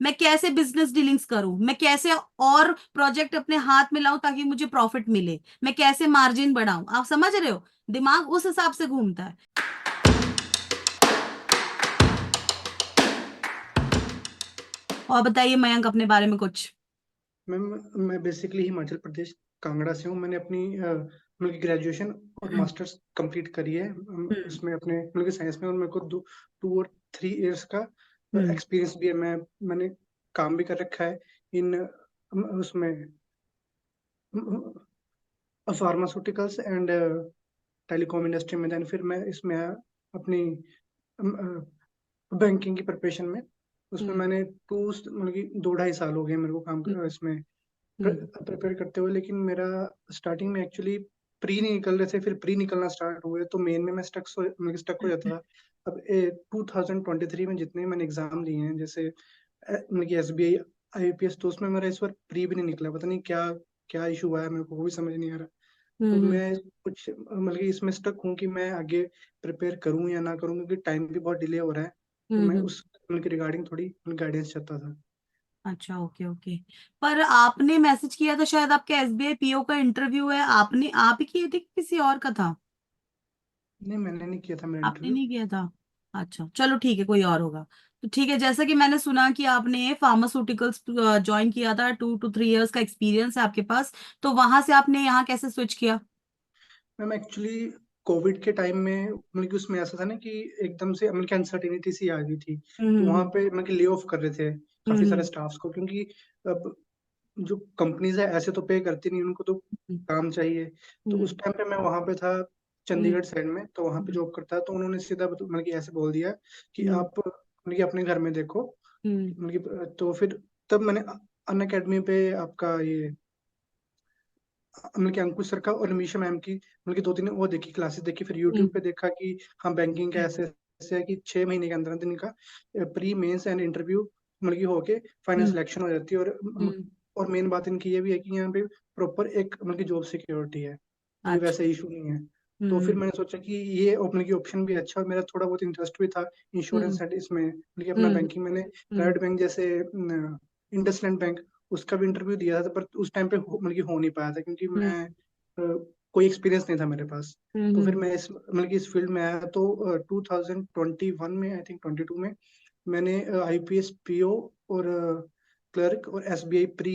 मैं कैसे business dealings करूं, मैं कैसे और प्रोजेक्ट अपने हाथ में लाऊं ताकि मुझे प्रॉफिट मिले, मैं कैसे मार्जिन बढ़ाऊं। आप समझ रहे हो, दिमाग उस हिसाब से घूमता है। और बताइए मयंक अपने बारे में कुछ। मैम, मैं बेसिकली हिमाचल प्रदेश कांगड़ा से हूँ। मैंने अपनी मतलब ग्रेजुएशन और हम्म। मास्टर्स कंप्लीट करी है हम्म। उसमें अपने मतलब साइंस में। और मेरे को 2 और 3 इयर्स का हम्म। एक्सपीरियंस भी है। मैंने काम भी कर रखा है इन उसमें फार्मास्यूटिकल्स एंड टेलीकॉम इंडस्ट्री में। देन फिर मैं इसमें अपनी बैंकिंग की प्रिपरेशन में उसमें हम्म। मैंने मतलब कि 2 ढाई साल हो गए मेरे को काम हम्म। इसमें हम्म। प्रिपेयर करते हुए। लेकिन मेरा स्टार्टिंग में एक्चुअली प्री नहीं निकल रहे थे, फिर प्री निकलना स्टार्ट हुए तो मेन में मैं स्टक हो जाता था। अब 2023 में जितने मैंने एग्जाम दिए हैं, जैसे मतलब कि SBI IBPS, तो उसमें मेरा इस बार प्री भी नहीं निकला। पता नहीं क्या क्या इशू हुआ है, मेरे को वो भी समझ नहीं आ रहा। तो हम्म। मैं कुछ मतलब कि इसमें स्टक हूँ कि मैं आगे प्रिपेयर करूँ या ना करूँ, क्योंकि टाइम भी बहुत डिले हो रहा है। तो मैं हम्म। उस मतलब की रिगार्डिंग थोड़ी गाइडेंस चाहता था। अच्छा, ओके ओके। पर आपने मैसेज किया था शायद आपके SBI PO का इंटरव्यू है, आपने आप ही किए थे कि किसी और का था? नहीं, मैंने नहीं किया था मेरा आपने इंटरव्यू। नहीं किया था? अच्छा चलो ठीक है, कोई और होगा। तो ठीक है, जैसा कि मैंने सुना कि आपने फार्मास्यूटिकल्स ज्वाइन किया था, 2 to 3 years का एक्सपीरियंस है आपके पास, तो वहां से आपने यहाँ कैसे स्विच किया? मैम एक्चुअली कोविड के टाइम में मतलब कि उसमें ऐसा था ना कि एकदम से मतलब कि अनसर्टेनिटी सी आ गई थी। तो वहां हम्म। पे मतलब कि ले ऑफ कर रहे थे काफी सारे हम्म। स्टाफ्स को, क्योंकि अब जो कंपनीज है ऐसे तो पे करती नहीं, उनको तो हम्म। काम चाहिए। तो हम्म। उस टाइम पे मैं वहां पे था हम्म। चंडीगढ़ साइड में, तो वहां पे हम्म। जॉब करता है। तो उन्होंने सीधा मतलब कि ऐसे बोल दिया कि हम्म। आप मतलब कि अपने घर में देखो। हम्म। मतलब कि तो फिर तब मैंने अन अकेडमी पे आपका ये मतलब कि अंकुश सर का और निमिषा मैम की मतलब कि 2 3 वो देखी, क्लासेस देखी। फिर हम्म। यूट्यूब पे देखा कि हाँ बैंकिंग का ऐसे ऐसे है कि 6 महीने के अंदर अंदर इनका प्री मेंस एंड इंटरव्यू मतलब कि होके फाइनल हम्म। सिलेक्शन हो जाती है। हम्म। और मेन बात इनकी ये भी है कि यहाँ पे प्रॉपर एक मतलब कि जॉब सिक्योरिटी है, कोई अच्छा। वैसा इशू नहीं है। तो फिर हम्म। मैंने सोचा कि ये मतलब कि ऑप्शन भी अच्छा, और मेरा थोड़ा बहुत इंटरेस्ट भी था हम्म। इंश्योरेंस एंड इसमें मतलब कि अपना हम्म। बैंकिंग। मैंने हम्म। प्राइवेट बैंक जैसे इंडसलैंड बैंक, उसका भी इंटरव्यू दिया था, पर उस टाइम पे मतलब कि हो नहीं पाया था, क्योंकि हम्म। मैं कोई एक्सपीरियंस नहीं था मेरे पास। हम्म। तो फिर मैं इस मतलब कि इस फील्ड में आया। तो 2021 में, आई थिंक 22 में, मैंने IPS PO और क्लर्क और SBI प्री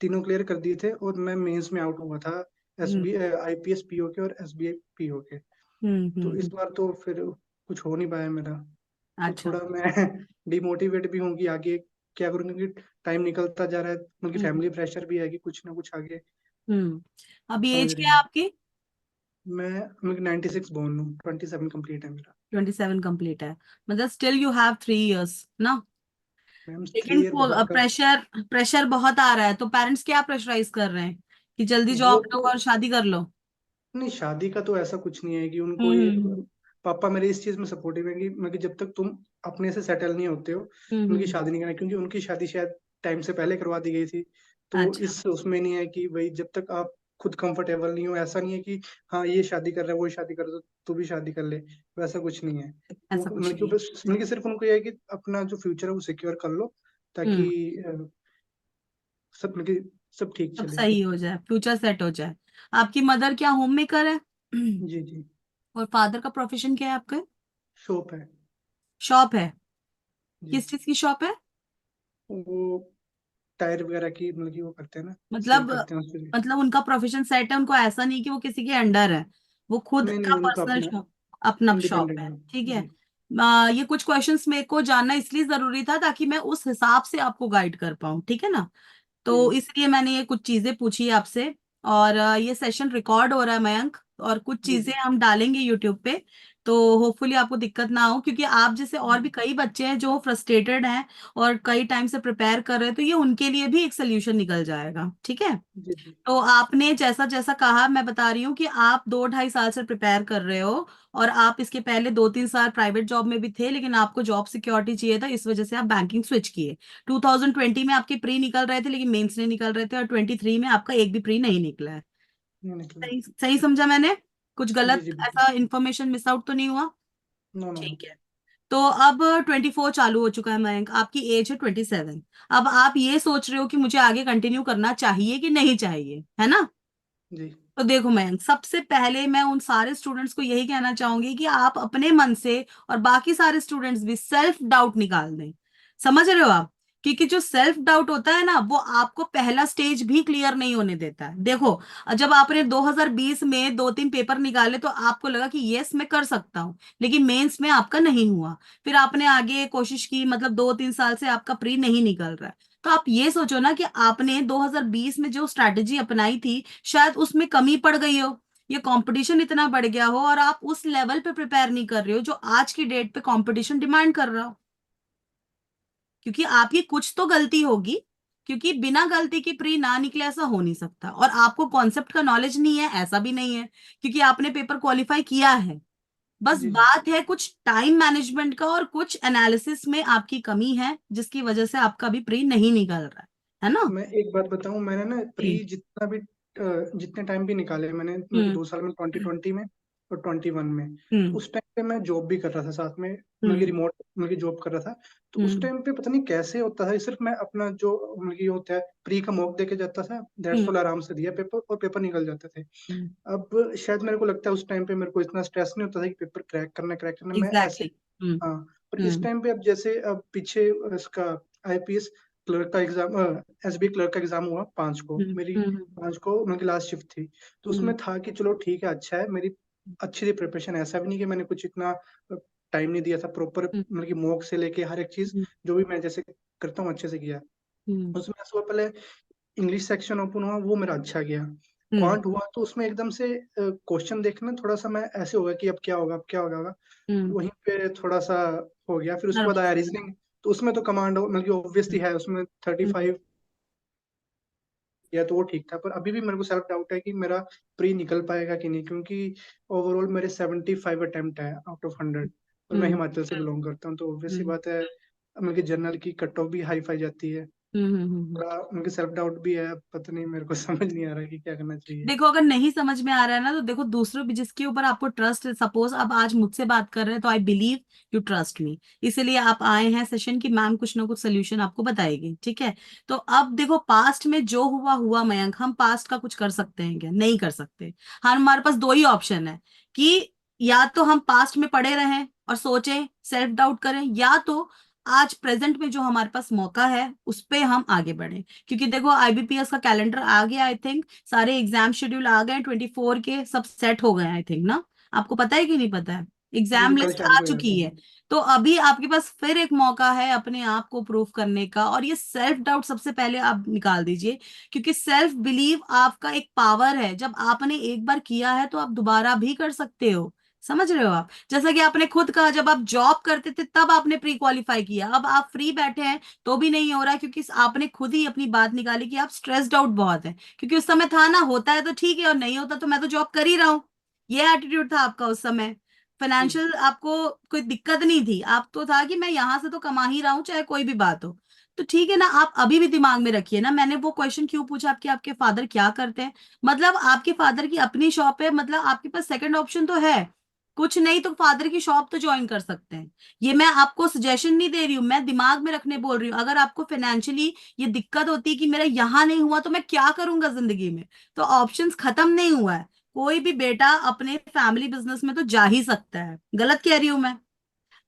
तीनों क्लियर कर दिए थे, और मैं मेंस में आउट हुआ था हम्म। IPS PO के और SBI PO के। हम्म। तो इस हम्म। बार तो फिर कुछ हो नहीं पाया मेरा। तो अच्छा। थोड़ा मैं डिमोटिवेट भी हूँ कि आगे क्या करूँ, क्योंकि टाइम निकलता जा रहा है। मतलब कि हम्म। फैमिली प्रेशर भी है कि कुछ ना कुछ आगे। अभी समझ एज रही क्या है हूँ। आपकी? मैं मतलब 96 बोर्न हूँ, 27 कंप्लीट है मेरा। 27 कंप्लीट है, मतलब स्टिल यू हैव 3 years ना। मैम थ्री लेकिन ईयर बहुत कम। प्रेशर प्रेशर बहुत आ रहा है, तो पेरेंट्स क्या प्रेशराइज कर रहे हैं कि जल्दी वो जॉब लो तो और शादी कर लो? नहीं, शादी का तो ऐसा कुछ नहीं है कि उनको ये हम्म। पापा मेरे इस चीज में सपोर्टिव है कि मतलब कि जब तक तुम अपने से सेटल नहीं होते हो उनकी हम्म। शादी नहीं करना, क्योंकि उनकी शादी शायद टाइम से पहले करवा दी गई थी। तो अच्छा। इस उसमें नहीं है कि भाई जब तक आप खुद कंफर्टेबल नहीं हो, ऐसा नहीं है कि हाँ ये शादी कर रहा है वो शादी कर रहा है तो तू भी शादी कर ले। वैसा कुछ नहीं है। वो ऐसा कुछ मतलब कि नहीं। बस मतलब कि सिर्फ उनको ये है कि अपना जो फ्यूचर है वो सिक्योर कर लो, ताकि हम्म। अ, सब मतलब कि सब ठीक सब चले। सही हो जाए, फ्यूचर सेट हो जाए। आपकी मदर क्या होम मेकर है? जी जी। और फादर का प्रोफेशन क्या है आपके? शॉप है। शॉप है? जी। किस चीज की शॉप है? वो टायर वगैरह की मतलब कि वो करते हैं ना, सेल मतलब करते हैं उसके लिए। मतलब उनका प्रोफेशन सेट है, उनको ऐसा नहीं कि वो किसी के अंडर है, वो खुद नहीं नहीं, का उनका पर्सनल अपना शॉप, अपना शॉप इंडिपेंडेंट है, है। ठीक है। जी। ये कुछ क्वेश्चंस मेरे को जानना इसलिए जरूरी था ताकि मैं उस हिसाब से आपको गाइड कर पाऊँ, ठीक है ना। जी तो जी। इसलिए मैंने ये कुछ चीजें पूछी आपसे। और ये सेशन रिकॉर्ड हो रहा है मयंक, और कुछ जी चीजें जी। हम डालेंगे यूट्यूब पे। तो होपफुली आपको दिक्कत ना हो, क्योंकि आप जैसे और भी कई बच्चे हैं जो फ्रस्ट्रेटेड हैं और कई टाइम से प्रिपेयर कर रहे हैं, तो ये उनके लिए भी एक सोल्यूशन निकल जाएगा, ठीक है। जी जी। तो आपने जैसा जैसा कहा, मैं बता रही हूँ कि आप 2 ढाई साल से प्रिपेयर कर रहे हो, और आप इसके पहले 2 3 साल प्राइवेट जॉब में भी थे, लेकिन आपको जॉब सिक्योरिटी चाहिए था, इस वजह से आप बैंकिंग स्विच किए। 2020 में आपके प्री निकल रहे थे लेकिन मेंस नहीं निकल रहे थे, और 23 में आपका एक भी प्री नहीं निकला है। नहीं निकला। सही सही समझा मैंने? कुछ जी गलत जी बिल्कुल। ऐसा इंफॉर्मेशन मिस आउट तो नहीं हुआ? No no no. ठीक है। तो अब 24 चालू हो चुका है मयंक, आपकी एज है 27। अब आप ये सोच रहे हो कि मुझे आगे कंटिन्यू करना चाहिए कि नहीं चाहिए, है ना? जी तो देखो मयंक, सबसे पहले मैं उन सारे स्टूडेंट्स को यही कहना चाहूंगी कि आप अपने मन से, और बाकी सारे स्टूडेंट्स भी, सेल्फ डाउट निकाल दें। समझ रहे हो आप? क्योंकि जो सेल्फ डाउट होता है ना, वो आपको पहला स्टेज भी क्लियर नहीं होने देता है। देखो, जब आपने 2020 में 2-3 पेपर निकाले तो आपको लगा कि यस मैं कर सकता हूँ, लेकिन मेंस में आपका नहीं हुआ। फिर आपने आगे कोशिश की, मतलब 2-3 साल से आपका प्री नहीं निकल रहा है। तो आप ये सोचो ना कि आपने 2020 में जो स्ट्रैटेजी अपनाई थी, शायद उसमें कमी पड़ गई हो, ये कंपटीशन इतना बढ़ गया हो और आप उस लेवल पे प्रिपेयर नहीं कर रहे हो जो आज की डेट पे कंपटीशन डिमांड कर रहा हो। क्योंकि आपकी कुछ तो गलती होगी, क्योंकि बिना गलती की प्री ना निकले ऐसा हो नहीं सकता। और आपको कॉन्सेप्ट का नॉलेज नहीं है ऐसा भी नहीं है, क्योंकि आपने पेपर क्वालिफाई किया है। बस जी जी। बात है कुछ टाइम मैनेजमेंट का और कुछ एनालिसिस में आपकी कमी है, जिसकी वजह से आपका भी प्री नहीं निकल रहा है ना? मैं एक बात बताऊं, मैंने ना प्री जी। जितना भी जितने टाइम भी निकाले मैंने, मतलब कि हम्म 2 साल में, 2020 में और 21 में, तो हम्म उस टाइम पे मैं जॉब भी कर रहा था साथ में, मतलब कि हम्म रिमोट, मतलब कि जॉब कर रहा था। तो उस हम्म टाइम पे पता नहीं कैसे होता था, सिर्फ मैं अपना जो मतलब कि होता है प्री का मॉक दे के जाता था, दैट्स हम्म ऑल, आराम से दिया पेपर और पेपर निकल जाते थे। हम्म। अब शायद मेरे को लगता है उस टाइम पे मेरे को इतना स्ट्रेस नहीं होता था कि पेपर क्रैक करना मैं ऐसे। एग्जैक्टली। हम्म हाँ। पर इस हम्म टाइम पे अब जैसे अब पीछे इसका आईपीएस क्लर्क का एग्जाम, एसबी क्लर्क का एग्जाम हुआ 5 को, हम्म मेरी हम्म 5 को उनकी लास्ट शिफ्ट थी। तो हम्म उसमें था कि चलो ठीक है, अच्छा है, मेरी अच्छी थी प्रिपरेशन, ऐसा भी नहीं कि मैंने कुछ इतना टाइम नहीं दिया था, प्रॉपर हम्म मतलब कि मॉक से लेके हर एक चीज हम्म जो भी मैं जैसे करता हूँ अच्छे से किया। हम्म उसमें ऐसा हुआ, पहले इंग्लिश सेक्शन ओपन हुआ, वो मेरा अच्छा गया। हम्म क्वांट हुआ तो उसमें एकदम से क्वेश्चन देखना थोड़ा सा मैं ऐसे होगा कि अब क्या होगा, अब क्या होगा। हम्म। वहीं पे थोड़ा सा हो गया। फिर उसके बाद नर्वस। आया रीजनिंग, तो उसमें तो कमांड मतलब कि ऑब्वियसली है, उसमें 35 या तो वो ठीक था। पर अभी भी मेरे को सेल्फ डाउट है कि मेरा प्री निकल पाएगा कि नहीं, क्योंकि ओवरऑल मेरे 75 अटेम्प्ट है आउट ऑफ 100, और मैं हम्म हिमाचल से बिलोंग करता हूँ, तो ऑब्वियसली हम्म बात है मतलब कि जनरल की कट ऑफ भी हाई फाई जाती है। हम्म। थोड़ा उनके सेल्फ डाउट भी है, पता नहीं, मेरे को समझ नहीं आ रहा कि क्या करना चाहिए। देखो, अगर नहीं समझ में आ रहा है ना, तो देखो दूसरों भी जिसके ऊपर आपको ट्रस्ट है, सपोज अब आज मुझसे बात कर रहे हैं तो I believe you trust me, इसीलिए आप आए हैं सेशन की मैम कुछ ना कुछ सोल्यूशन आपको बताएगी, ठीक है? तो अब देखो, पास्ट में जो हुआ हुआ मयंक, हम पास्ट का कुछ कर सकते हैं क्या? नहीं कर सकते। हमारे पास दो ही ऑप्शन है कि या तो हम पास्ट में पड़े रहें और सोचें, सेल्फ डाउट करें, या तो आज प्रेजेंट में जो हमारे पास मौका है उस पे हम आगे बढ़े। क्योंकि देखो, आईबीपीएस का कैलेंडर आ गया, आई थिंक सारे एग्जाम शेड्यूल आ गए, 24 के सब सेट हो गए आई थिंक ना। आपको पता है कि नहीं पता है? जी जी, एग्जाम कल लिस्ट शाम आ को यार चुकी था। है। तो अभी आपके पास फिर एक मौका है अपने आप को प्रूव करने का, और ये सेल्फ डाउट सबसे पहले आप निकाल दीजिए। क्योंकि सेल्फ बिलीव आपका एक पावर है, जब आपने एक बार किया है तो आप दोबारा भी कर सकते हो। समझ रहे हो आप? जैसा कि आपने खुद कहा, जब आप जॉब करते थे तब आपने प्री क्वालिफाई किया, अब आप फ्री बैठे हैं तो भी नहीं हो रहा है, क्योंकि आपने खुद ही अपनी बात निकाली कि आप स्ट्रेस्ड आउट बहुत है। क्योंकि उस समय था ना, होता है तो ठीक है और नहीं होता तो मैं तो जॉब कर ही रहा हूँ, ये एटीट्यूड था आपका उस समय। जी फाइनेंशियल आपको कोई दिक्कत नहीं थी, आप तो था कि मैं यहां से तो कमा ही रहा हूँ चाहे कोई भी बात हो। तो ठीक है ना, आप अभी भी दिमाग में रखिए ना, मैंने वो क्वेश्चन क्यों पूछा आपके आपके फादर क्या करते हैं। मतलब आपके फादर की अपनी शॉप है, मतलब आपके पास सेकंड ऑप्शन तो है। कुछ नहीं तो फादर की शॉप तो ज्वाइन कर सकते हैं। ये मैं आपको सजेशन नहीं दे रही हूँ, मैं दिमाग में रखने बोल रही हूँ। अगर आपको फाइनेंशियली ये दिक्कत होती है कि मेरा यहाँ नहीं हुआ तो मैं क्या करूंगा जिंदगी में, तो ऑप्शंस खत्म नहीं हुआ है। कोई भी बेटा अपने फैमिली बिजनेस में तो जा ही सकता है। गलत कह रही हूं मैं? नहीं,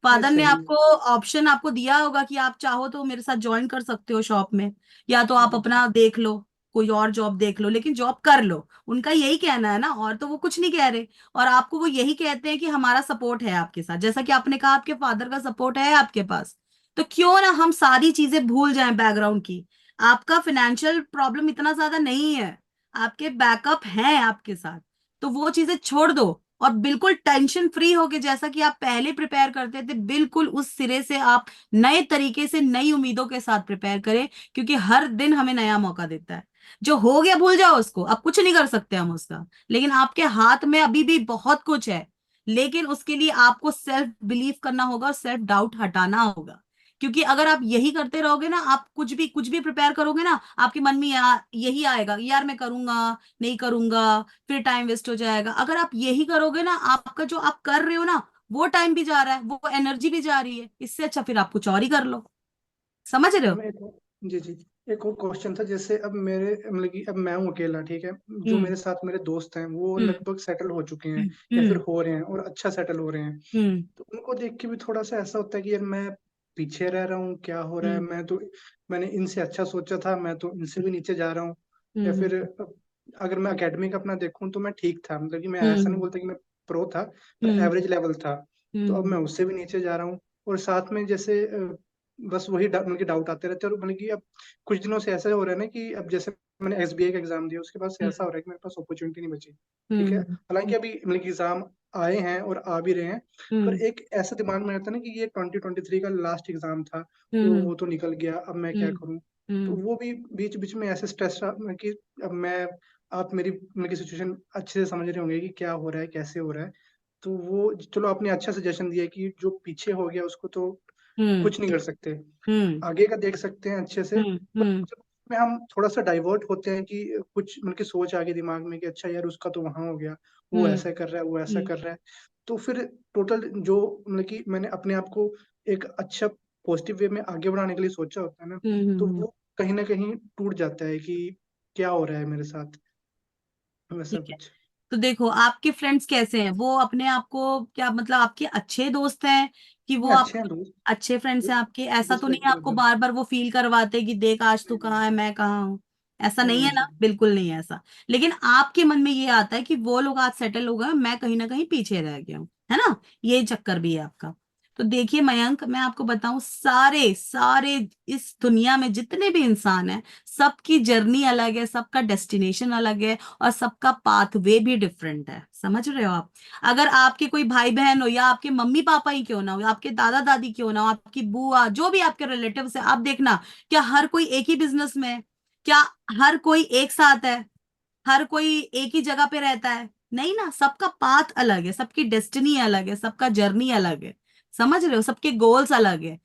फादर ने सही है। आपको ऑप्शन आपको दिया होगा कि आप चाहो तो मेरे साथ ज्वाइन कर सकते हो शॉप में, या तो आप जी अपना देख लो, कोई और जॉब देख लो, लेकिन जॉब कर लो। उनका यही कहना है ना, और तो वो कुछ नहीं कह रहे। और आपको वो यही कहते हैं कि हमारा सपोर्ट है आपके साथ, जैसा कि आपने कहा आपके फादर का सपोर्ट है आपके पास। तो क्यों ना हम सारी चीजें भूल जाएं बैकग्राउंड की। आपका फाइनेंशियल प्रॉब्लम इतना ज्यादा नहीं है, आपके बैकअप हैं आपके साथ। तो वो चीजें छोड़ दो, और बिल्कुल टेंशन फ्री होके, जैसा कि आप पहले प्रिपेयर करते थे, बिल्कुल उस सिरे से आप नए तरीके से नई उम्मीदों के साथ प्रिपेयर करें। क्योंकि हर दिन हमें नया मौका देता है। जो हो गया भूल जाओ उसको, अब कुछ नहीं कर सकते हम उसका। लेकिन आपके हाथ में अभी भी बहुत कुछ है। लेकिन उसके लिए आपको सेल्फ बिलीव करना होगा और सेल्फ डाउट हटाना होगा। क्योंकि अगर आप यही करते रहोगे ना, आप कुछ भी प्रिपेयर करोगे ना, आपके मन में यही आएगा, यार मैं करूंगा, नहीं करूंगा, फिर टाइम वेस्ट हो जाएगा। अगर आप यही करोगे ना, आपका जो आप कर रहे हो ना, वो टाइम भी जा रहा है, वो एनर्जी भी जा रही है, इससे अच्छा फिर आप कुछ और ही कर लो। समझ रहे हो? मैं जी जी, एक और क्वेश्चन था। जैसे अब मेरे मतलब कि अब मैं हूँ अकेला, ठीक है, जो हम्म। मेरे साथ मेरे दोस्त हैं वो हम्म। लगभग सेटल हो चुके हैं या फिर हम्म। हो रहे हैं और अच्छा सेटल हो रहे हैं। हम्म। तो उनको देख के भी थोड़ा सा ऐसा होता है कि यार मैं पीछे रह रहा हूँ, क्या हो रहा है, हम्म। मैंने इनसे अच्छा सोचा था, मैं तो इनसे भी नीचे जा रहा हूँ। या हम्म। फिर अगर मैं एकेडमिक अपना देखूँ तो मैं ठीक था, मतलब कि मैं ऐसा नहीं हम्म। बोलता कि मैं प्रो था, पर हम्म। एवरेज लेवल था। तो अब हम्म। मैं उससे भी नीचे जा रहा हूँ। और साथ में जैसे बस वही मतलब कि डाउट आते रहते हैं। और मतलब कि अब कुछ दिनों से ऐसा हो रहा है ना कि अब जैसे मैंने एसबीआई का एग्जाम दिया, उसके बाद से ऐसा हम्म। हो रहा है कि मेरे पास अपॉर्चुनिटी नहीं बची। ठीक है, हम्म। हालांकि अभी मतलब कि एग्जाम आए हैं और आ भी रहे हैं, पर हम्म। एक ऐसा दिमाग में रहता है ना कि ये 2023 का लास्ट एग्जाम था, हम्म। वो तो निकल गया, अब मैं क्या हम्म। करूं। तो हम्म। वो भी बीच बीच में ऐसे स्ट्रेस कि अब मैं, आप मेरी मतलब की सिचुएशन अच्छे से समझ रहे होंगे कि क्या हो रहा है, कैसे हो रहा है। तो वो चलो आपने अच्छा सजेशन दिया कि जो पीछे हो गया उसको तो हम्म। कुछ नहीं कर सकते, हम्म। आगे का देख सकते हैं अच्छे से। हम्म। पर हम्म। जब में हम थोड़ा सा डाइवर्ट होते हैं कि कुछ मतलब की सोच आ गई दिमाग में कि अच्छा यार उसका तो वहां हो गया, वो हम्म। ऐसा कर रहा है, वो ऐसा हम्म। कर रहा है। तो फिर टोटल जो मतलब कि मैंने अपने आप को एक अच्छा पॉजिटिव वे में आगे बढ़ाने के लिए सोचा होता है ना, तो हम्म। वो कहीं ना कहीं टूट जाता है कि क्या हो रहा है मेरे साथ, वैसा ठीक है। कुछ। तो देखो आपके फ्रेंड्स कैसे हैं, वो अपने आप को क्या मतलब आपके अच्छे दोस्त हैं कि वो नहीं, अच्छे हैं आपके दोस्त। अच्छे फ्रेंड्स हैं आपके? ऐसा तो नहीं है रिस्पेक्ट आपको एकदम। बार बार वो फील करवाते कि देख आज तू नहीं नहीं कहाँ है मैं कहाँ हूँ? ऐसा नहीं नहीं है ऐसा ना, नहीं। बिल्कुल नहीं है ऐसा। लेकिन आपके मन में ये आता है कि वो लोग आज सेटल हो गए, मैं कहीं ना कहीं पीछे रह गया हूँ, है ना? ये चक्कर भी है आपका। तो देखिए मयंक, मैं आपको बताऊं, सारे सारे इस दुनिया में जितने भी इंसान हैं, सबकी जर्नी अलग है, सबका डेस्टिनेशन अलग है, और सबका पाथवे भी डिफरेंट है। समझ रहे हो आप? अगर आपके कोई भाई बहन हो, या आपके मम्मी पापा ही क्यों ना हो, या आपके दादा दादी क्यों ना हो, आपकी बुआ, जो भी आपके रिलेटिव्स है, आप देखना, क्या हर कोई एक ही बिजनेस में है? क्या हर कोई एक साथ है? हर कोई एक ही जगह पे रहता है? नहीं ना, सबका पाथ अलग है, सबकी डेस्टिनी अलग है, सबका जर्नी अलग है। समझ रहे हो? सबके गोल्स अलग है।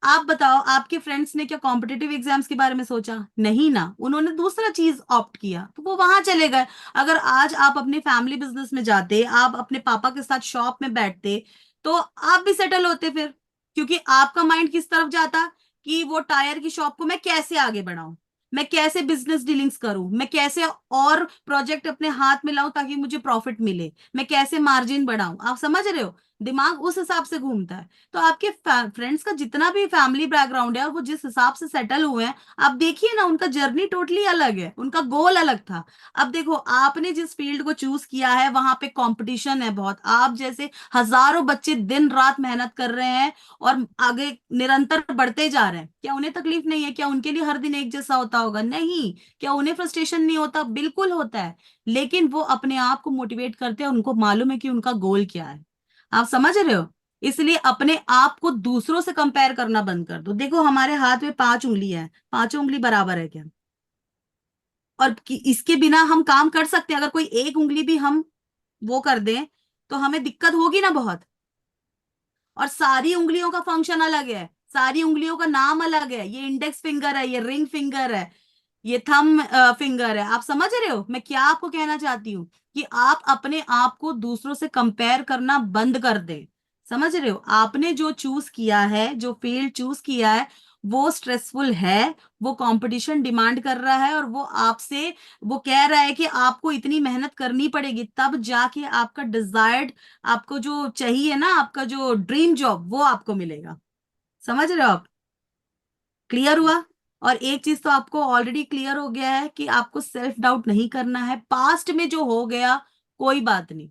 आप बताओ, आपके फ्रेंड्स ने क्या कॉम्पिटिटिव एग्जाम्स के बारे में सोचा? नहीं ना, उन्होंने दूसरा चीज ऑप्ट किया, तो वो वहां चले गए। अगर आज आप अपने फैमिली बिजनेस में जाते, आप अपने पापा के साथ शॉप में बैठते, तो आप भी सेटल होते फिर। क्योंकि आपका माइंड किस तरफ जाता कि वो टायर की शॉप को मैं कैसे आगे बढ़ाऊं, मैं कैसे बिजनेस डीलिंग्स करूं, मैं कैसे और प्रोजेक्ट अपने हाथ में लाऊं ताकि मुझे प्रॉफिट मिले, मैं कैसे मार्जिन बढ़ाऊं। आप समझ रहे हो? दिमाग उस हिसाब से घूमता है। तो आपके फ्रेंड्स का जितना भी फैमिली बैकग्राउंड है और वो जिस हिसाब से सेटल हुए हैं, आप देखिए ना, उनका जर्नी टोटली अलग है, उनका गोल अलग था। अब देखो, आपने जिस फील्ड को चूज किया है वहां पे कंपटीशन है बहुत, आप जैसे हजारों बच्चे दिन रात मेहनत कर रहे हैं और आगे निरंतर बढ़ते जा रहे हैं। क्या उन्हें तकलीफ नहीं है? क्या उनके लिए हर दिन एक जैसा होता होगा? नहीं। क्या उन्हें फ्रस्ट्रेशन नहीं होता? बिल्कुल होता है। लेकिन वो अपने आप को मोटिवेट करते हैं, उनको मालूम है कि उनका गोल क्या है। आप समझ रहे हो? इसलिए अपने आप को दूसरों से कंपेयर करना बंद कर दो। देखो, हमारे हाथ में 5 उंगलियां हैं, पांचों उंगली बराबर है क्या? और इसके बिना हम काम कर सकते हैं? अगर कोई एक उंगली भी हम वो कर दें, तो हमें दिक्कत होगी ना बहुत। और सारी उंगलियों का फंक्शन अलग है, सारी उंगलियों का नाम अलग है। ये इंडेक्स फिंगर है, ये रिंग फिंगर है, ये थंब फिंगर है। आप समझ रहे हो मैं क्या आपको कहना चाहती हूँ? कि आप अपने आप को दूसरों से कंपेयर करना बंद कर दें। समझ रहे हो? आपने जो चूज किया है, जो फील्ड चूज किया है, वो स्ट्रेसफुल है, वो कंपटीशन डिमांड कर रहा है, और वो आपसे वो कह रहा है कि आपको इतनी मेहनत करनी पड़ेगी, तब जाके आपका डिजायर्ड, आपको जो चाहिए ना, आपका जो ड्रीम जॉब, वो आपको मिलेगा। समझ रहे हो आप? क्लियर हुआ? और एक चीज तो आपको ऑलरेडी क्लियर हो गया है कि आपको सेल्फ डाउट नहीं करना है। पास्ट में जो हो गया, कोई बात नहीं,